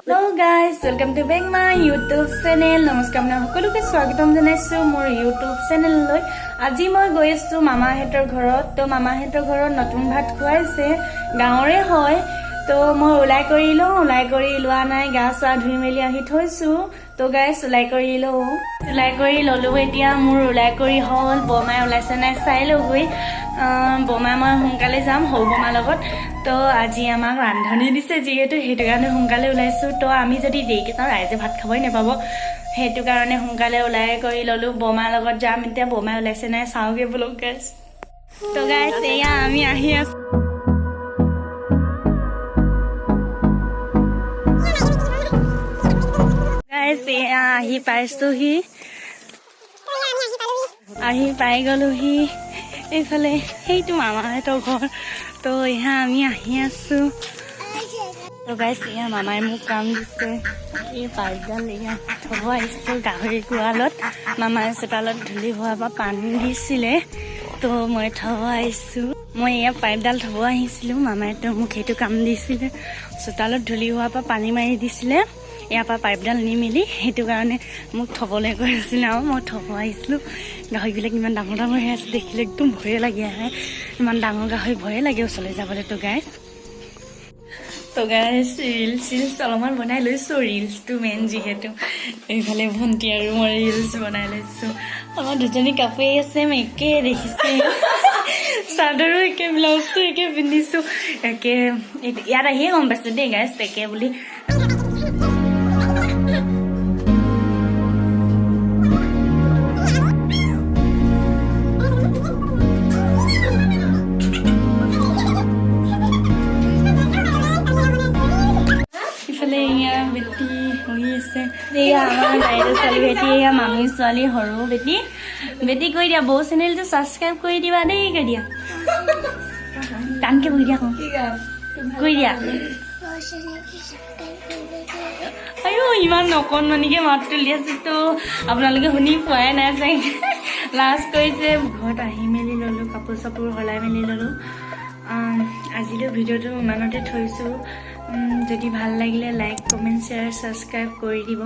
Hello guys, welcome to back my YouTube channel. নমস্কাৰ মই সকলোকে স্বাগতম জনাইছো মোৰ YouTube চেনেললৈ। আজি মই গৈ আছো মামাহেতৰ ঘৰত। তো মামাহেতৰ ঘৰত নতুন ভাত খুৱাইছে, গাঁৱৰে হয়। তো মই উলাই কৰি লোৱা নাই, গা চা ধুই মেলি আহি থৈছো। তো গাইস উলাই কৰি ললো। এতিয়া মোৰ উলাই কৰি হল, বমাই ওলাইছে নাই চাই লগুই। বমা মই সোনকালে যাম সৌ বমাৰ লগত। তো আজি আমাক ৰান্ধনি দিছে যিহেতু সেইটো কাৰণে সোনকালে ওলাইছো। তো আমি যদি দেৰিকে যাওঁ ৰাইজে ভাত খাবই নাপাব, সেইটো কাৰণে সোনকালে ওলাই কৰি ললো। বমাৰ লগত যাম এতিয়া, বমাই ওলাইছে নাই চাওঁগে বোলো গাইস। তো গাইস এয়া আমি আহি আছো। গাইস এয়া আহি পাইছোহি, আহি পাই গলোহি এইফালে। সেইটো মামাহঁতৰ ঘৰ। তো এয়া আমি আহি আছো। তো গাইস এয়া মামাই মোক কাম দিছে, এই পাইপডাল এয়া থব আহিছো গাহৰি গোৱালত। মামাই চোতালত ধূলি হোৱাৰ পৰা পানী দিছিলে, তো মই থব আহিছো। মই এয়া পাইপডাল থব আহিছিলো, মামাই তো মোক সেইটো কাম দিছিলে। চোতালত ধূলি হোৱাৰ পৰা পানী মাৰি দিছিলে, ইয়াৰ পৰা পাইপডাল নি মেলি সেইটো কাৰণে মোক থবলৈ কৈ আছিলে আৰু মই থব আহিছিলো। গাহৰিবিলাক ইমান ডাঙৰ ডাঙৰ হৈ আছে, দেখিলে একদম ভয়ে লাগি আহে। ইমান ডাঙৰ গাহৰি ভয়ে লাগে ওচৰলৈ যাবলৈ। তো গাইছ ৰিলচ অলপমান বনাই লৈছো, ৰিলচটো মেইন যিহেতু। এইফালে ভণ্টি আৰু মই ৰিলচ বনাই লৈছো। আমাৰ দুজনী কাপোৰে আছে, একে দেখিছে। চাদৰো একে, ব্লাউজটো একে পিন্ধিছো একে। ইয়াত আহিয়ে গম পাইছো দেই গাইছ একে বুলি। আমাৰ বাইদেউ ছোৱালী বেটি, এয়া মামী ছোৱালী সৰু বেটি। বেটি কৈ দিয়া বৌ চেনেলটো ছাবস্ক্ৰাইব কৰি দিবা দেই, কৈ দিয়া টানকে কৈ দিয়া, কৈ দিয়া। আৰু ইমান অকণমানিকে মাত তুলি আছো, তো আপোনালোকে শুনি পোৱাই নাই চাগে। লাষ্ট কৰিছে ঘৰত আহি মেলি ললো, কাপোৰ চাপোৰ সলাই মেলি ললো। আজিতো ভিডিঅ'টো ইমানতে থৈছো। যদি ভাল লাগিলে লাইক কমেণ্ট শ্বেয়াৰ ছাবস্ক্ৰাইব কৰি দিব।